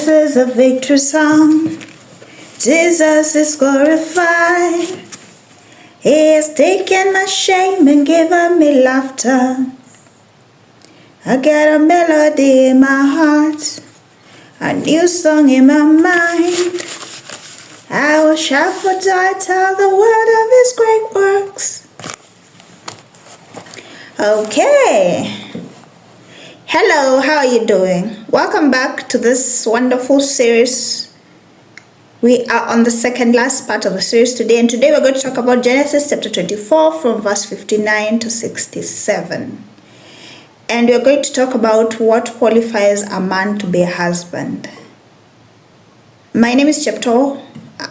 This is a victory song. Jesus is glorified. He has taken my shame and given me laughter. I got a melody in my heart, a new song in my mind. I will shout for joy, tell the world of His great works. Okay. Hello, how are you doing? Welcome back to this wonderful series. We are on the second last part of the series today, and today we're going to talk about Genesis chapter 24 from verse 59 to 67. And we're going to talk about what qualifies a man to be a husband. My name is Chepto,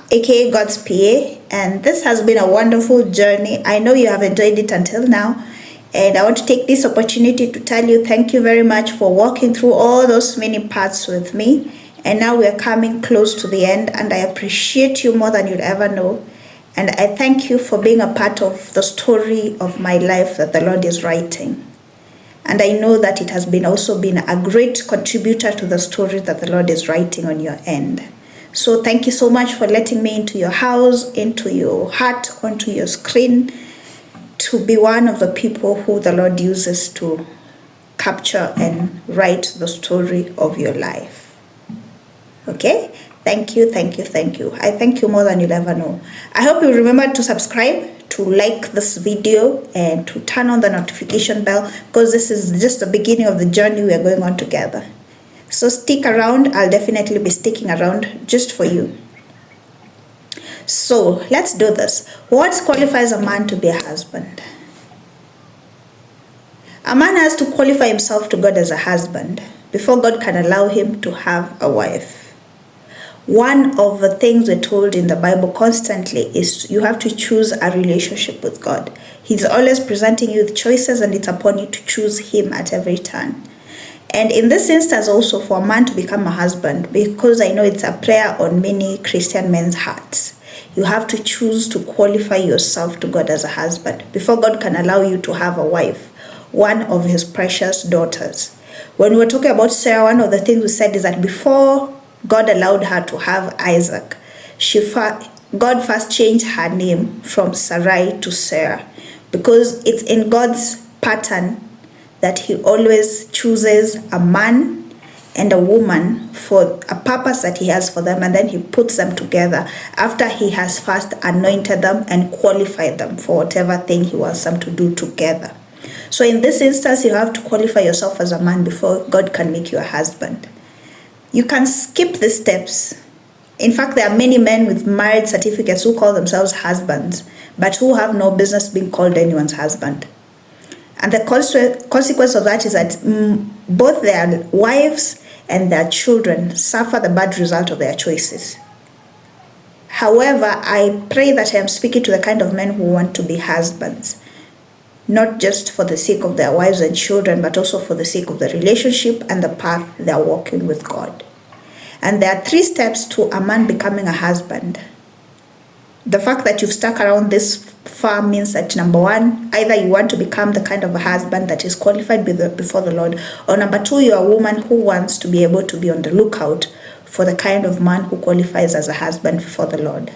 aka God's PA, and this has been a wonderful journey. I know you have enjoyed it until now. And I want to take this opportunity to tell you thank you very much for walking through all those many parts with me. And now we are coming close to the end, and I appreciate you more than you'd ever know. And I thank you for being a part of the story of my life that the Lord is writing. And I know that it has also been a great contributor to the story that the Lord is writing on your end. So thank you so much for letting me into your house, into your heart, onto your screen, to be one of the people who the Lord uses to capture and write the story of your life. Okay? Thank you, thank you, thank you. I thank you more than you'll ever know. I hope you remember to subscribe, to like this video, and to turn on the notification bell, because this is just the beginning of the journey we are going on together. So stick around. I'll definitely be sticking around just for you. So let's do this. What qualifies a man to be a husband? A man has to qualify himself to God as a husband before God can allow him to have a wife. One of the things we're told in the Bible constantly is you have to choose a relationship with God. He's always presenting you with choices, and it's upon you to choose Him at every turn. And in this instance also, for a man to become a husband, because I know it's a prayer on many Christian men's hearts, you have to choose to qualify yourself to God as a husband before God can allow you to have a wife, one of His precious daughters. When we were talking about Sarah, one of the things we said is that before God allowed her to have Isaac, God first changed her name from Sarai to Sarah, because it's in God's pattern that He always chooses a man and a woman for a purpose that He has for them, and then He puts them together after He has first anointed them and qualified them for whatever thing He wants them to do together. So in this instance, you have to qualify yourself as a man before God can make you a husband. You can skip these steps. In fact, there are many men with marriage certificates who call themselves husbands, but who have no business being called anyone's husband. And the consequence of that is that both their wives and their children suffer the bad result of their choices. However, I pray that I am speaking to the kind of men who want to be husbands, not just for the sake of their wives and children, but also for the sake of the relationship and the path they are walking with God. And there are 3 steps to a man becoming a husband. The fact that you've stuck around this far means that, number 1, either you want to become the kind of a husband that is qualified before the Lord, or number 2, you're a woman who wants to be able to be on the lookout for the kind of man who qualifies as a husband before the Lord.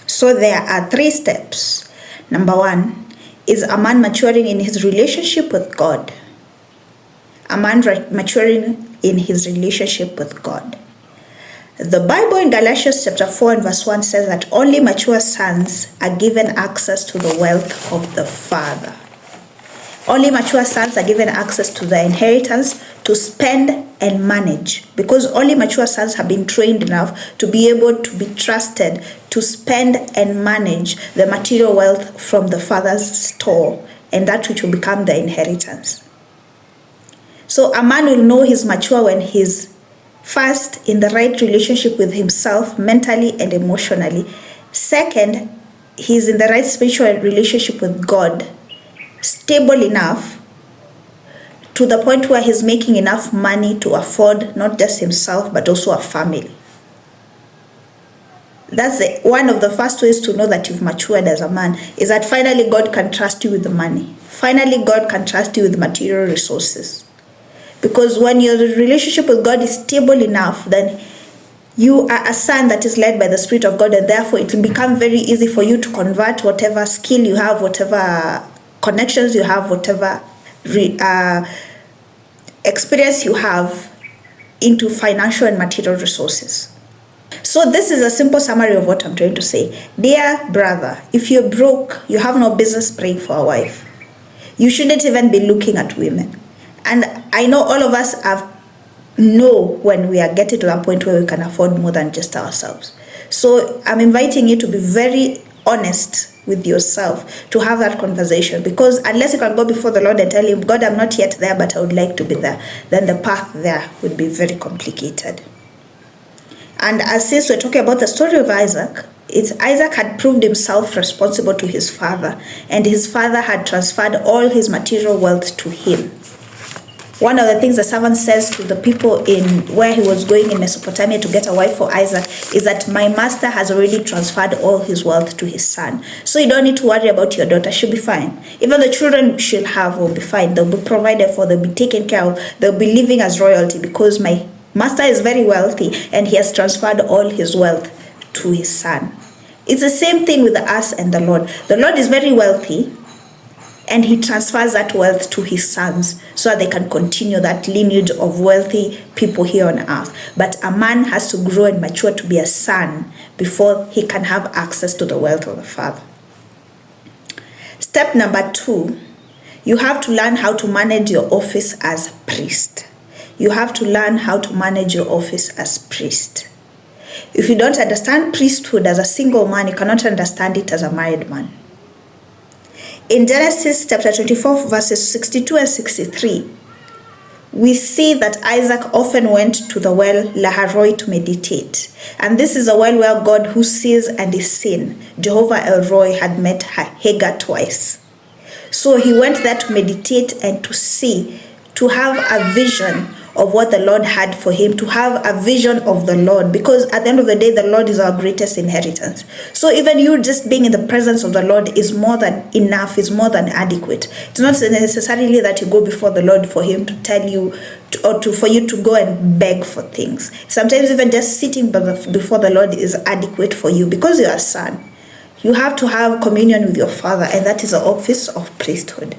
So there are 3 steps. Number 1 is a man maturing in his relationship with God. A man maturing in his relationship with God. The Bible in Galatians chapter 4 and verse 1 says that only mature sons are given access to the wealth of the Father. Only mature sons are given access to the inheritance to spend and manage, because only mature sons have been trained enough to be able to be trusted to spend and manage the material wealth from the Father's store, and that which will become the inheritance. So a man will know he's mature when he's first in the right relationship with himself, mentally and emotionally. Second, he's in the right spiritual relationship with God, stable enough to the point where he's making enough money to afford not just himself, but also a family. That's one of the first ways to know that you've matured as a man, is that finally God can trust you with the money. Finally, God can trust you with material resources. Because when your relationship with God is stable enough, then you are a son that is led by the Spirit of God, and therefore it will become very easy for you to convert whatever skill you have, whatever connections you have, whatever experience you have into financial and material resources. So this is a simple summary of what I'm trying to say. Dear brother, if you're broke, you have no business praying for a wife. You shouldn't even be looking at women. And I know all of us know when we are getting to a point where we can afford more than just ourselves. So I'm inviting you to be very honest with yourself, to have that conversation, because unless you can go before the Lord and tell him, God, I'm not yet there, but I would like to be there, then the path there would be very complicated. And as since we're talking about the story of Isaac, Isaac had proved himself responsible to his father, and his father had transferred all his material wealth to him. One of the things the servant says to the people in where he was going in Mesopotamia to get a wife for Isaac is that my master has already transferred all his wealth to his son. So you don't need to worry about your daughter. She'll be fine. Even the children she'll have will be fine. They'll be provided for. They'll be taken care of. They'll be living as royalty because my master is very wealthy and he has transferred all his wealth to his son. It's the same thing with us and the Lord. The Lord is very wealthy, and he transfers that wealth to his sons so that they can continue that lineage of wealthy people here on earth. But a man has to grow and mature to be a son before he can have access to the wealth of the father. Step number 2, you have to learn how to manage your office as priest. You have to learn how to manage your office as priest. If you don't understand priesthood as a single man, you cannot understand it as a married man. In Genesis chapter 24, verses 62 and 63, we see that Isaac often went to the well Laharoi to meditate. And this is a well where God, who sees and is seen, Jehovah El Roi, had met Hagar twice. So he went there to meditate and to see, to have a vision of what the Lord had for him, to have a vision of the Lord, because at the end of the day, the Lord is our greatest inheritance. So even you just being in the presence of the Lord is more than enough, is more than adequate. It's not necessarily that you go before the Lord for him to tell you, for you to go and beg for things. Sometimes even just sitting before the Lord is adequate for you, because you are a son. You have to have communion with your father, and that is the office of priesthood.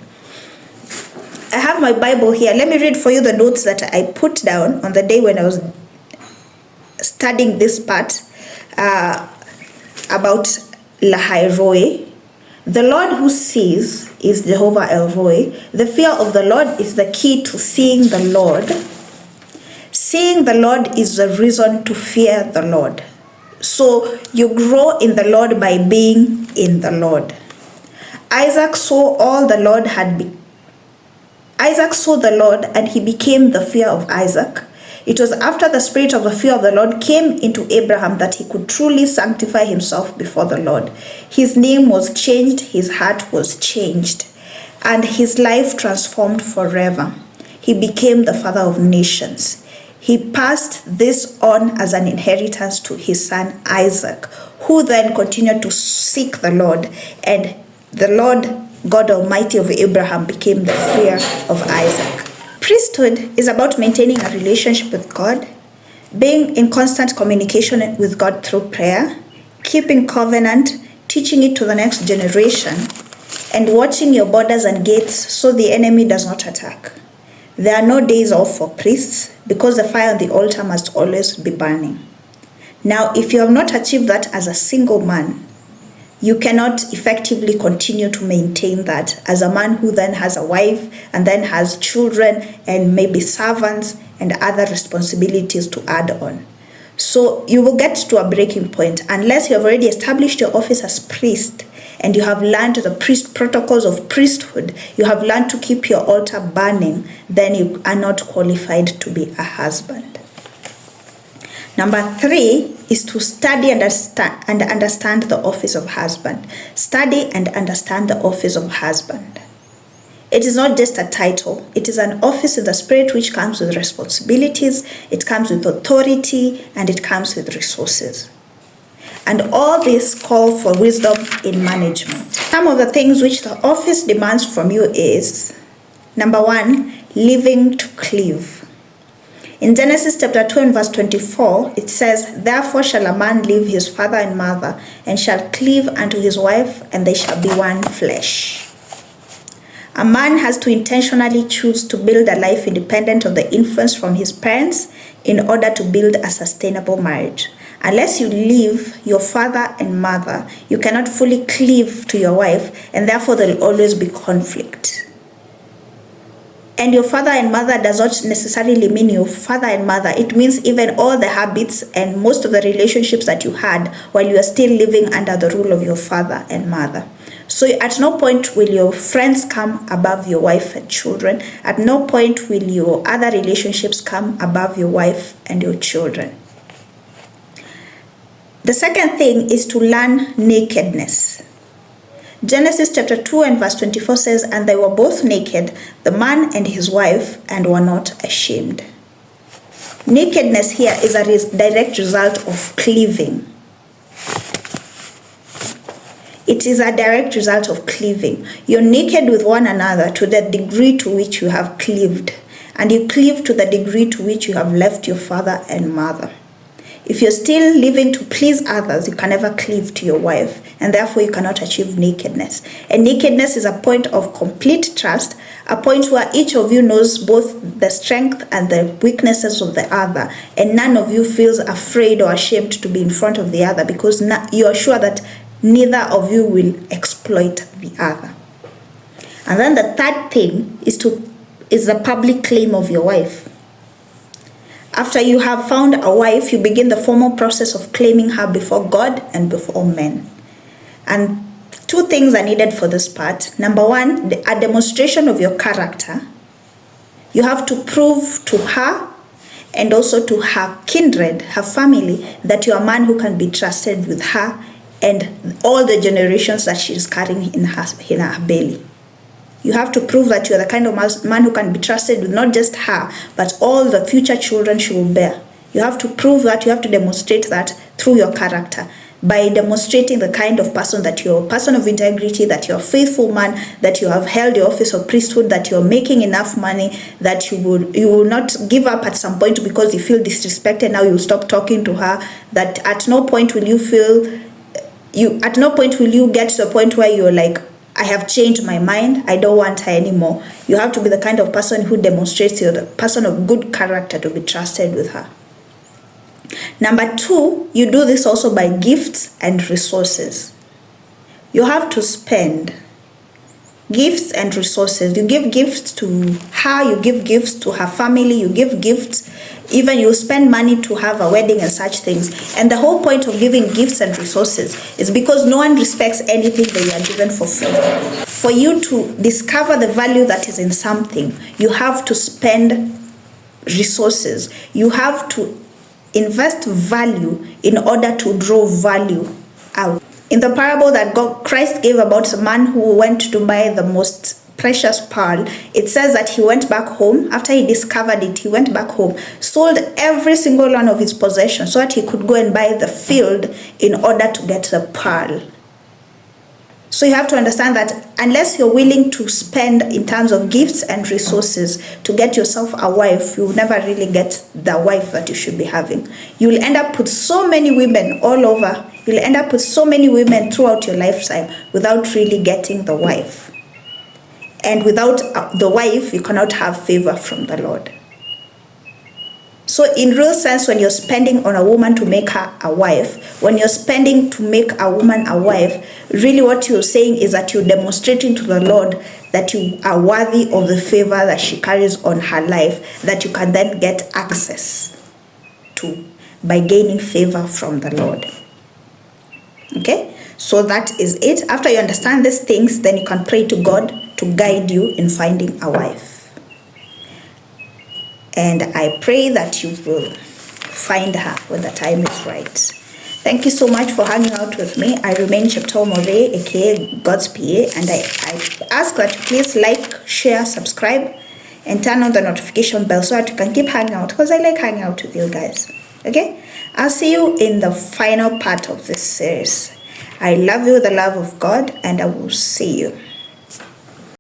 I have my Bible here. Let me read for you the notes that I put down on the day when I was studying this part about Lahairoi. The Lord who sees is Jehovah El Roi. The fear of the Lord is the key to seeing the Lord. Seeing the Lord is the reason to fear the Lord. So you grow in the Lord by being in the Lord. Isaac saw the Lord, and he became the fear of Isaac. It was after the spirit of the fear of the Lord came into Abraham that he could truly sanctify himself before the Lord. His name was changed, his heart was changed, and his life transformed forever. He became the father of nations. He passed this on as an inheritance to his son Isaac, who then continued to seek the Lord, and the Lord God Almighty of Abraham became the fear of Isaac. Priesthood is about maintaining a relationship with God, being in constant communication with God through prayer, keeping covenant, teaching it to the next generation, and watching your borders and gates so the enemy does not attack. There are no days off for priests because the fire on the altar must always be burning. Now, if you have not achieved that as a single man, you cannot effectively continue to maintain that as a man who then has a wife and then has children and maybe servants and other responsibilities to add on. So you will get to a breaking point unless you have already established your office as priest and you have learned the protocols of priesthood, you have learned to keep your altar burning, then you are not qualified to be a husband. Number 3 is to study and understand the office of husband. Study and understand the office of husband. It is not just a title. It is an office in the spirit which comes with responsibilities, it comes with authority, and it comes with resources. And all this call for wisdom in management. Some of the things which the office demands from you is, number 1, living to cleave. In Genesis chapter 2 and verse 24, it says, "Therefore shall a man leave his father and mother, and shall cleave unto his wife, and they shall be one flesh." A man has to intentionally choose to build a life independent of the influence from his parents in order to build a sustainable marriage. Unless you leave your father and mother, you cannot fully cleave to your wife, and therefore there will always be conflict. And your father and mother does not necessarily mean your father and mother. It means even all the habits and most of the relationships that you had while you are still living under the rule of your father and mother. So at no point will your friends come above your wife and children. At no point will your other relationships come above your wife and your children. The second thing is to learn nakedness. Genesis chapter 2 and verse 24 says, "And they were both naked, the man and his wife, and were not ashamed." Nakedness here is a direct result of cleaving. It is a direct result of cleaving. You're naked with one another to the degree to which you have cleaved, and you cleave to the degree to which you have left your father and mother. If you're still living to please others, you can never cleave to your wife, and therefore you cannot achieve nakedness. And nakedness is a point of complete trust, a point where each of you knows both the strength and the weaknesses of the other, and none of you feels afraid or ashamed to be in front of the other because you are sure that neither of you will exploit the other. And then the third thing is the public claim of your wife. After you have found a wife, you begin the formal process of claiming her before God and before men. And two things are needed for this part. Number one, a demonstration of your character. You have to prove to her and also to her kindred, her family, that you're a man who can be trusted with her and all the generations that she is carrying in her belly. You have to prove that you're the kind of man who can be trusted with not just her, but all the future children she will bear. You have to prove that, you have to demonstrate that through your character, by demonstrating the kind of person that you're, a person of integrity, that you're a faithful man, that you have held the office of priesthood, that you're making enough money, that you will not give up at some point because you feel disrespected, now you'll stop talking to her, that at no point will you get to the point where you're like, I have changed my mind, I don't want her anymore. You have to be the kind of person who demonstrates you're the person of good character to be trusted with her. Number two, you do this also by gifts and resources. You have to spend gifts and resources. You give gifts to her, you give gifts to her family, you give gifts, even you spend money to have a wedding and such things. And the whole point of giving gifts and resources is because no one respects anything that you are given for free. For you to discover the value that is in something, you have to spend resources. You have to invest value in order to draw value out. In the parable that Christ gave about a man who went to buy the most precious pearl, it says that he went back home. After he discovered it, he went back home, sold every single one of his possessions so that he could go and buy the field in order to get the pearl. So you have to understand that unless you're willing to spend in terms of gifts and resources to get yourself a wife, you will never really get the wife that you should be having. You will end up with so many women all over. You'll end up with so many women throughout your lifetime without really getting the wife. And without the wife, you cannot have favor from the Lord. So in real sense, when you're spending on a woman to make her a wife, when you're spending to make a woman a wife, really what you're saying is that you're demonstrating to the Lord that you are worthy of the favor that she carries on her life, that you can then get access to by gaining favor from the Lord. Okay? So that is it. After you understand these things, then you can pray to God to guide you in finding a wife. And I pray that you will find her when the time is right. Thank you so much for hanging out with me. I remain Cheptoo More, aka God's PA, and I ask that you please like, share, subscribe, and turn on the notification bell so that you can keep hanging out, because I like hanging out with you guys. Okay? I'll see you in the final part of this series. I love you with the love of God, and I will see you.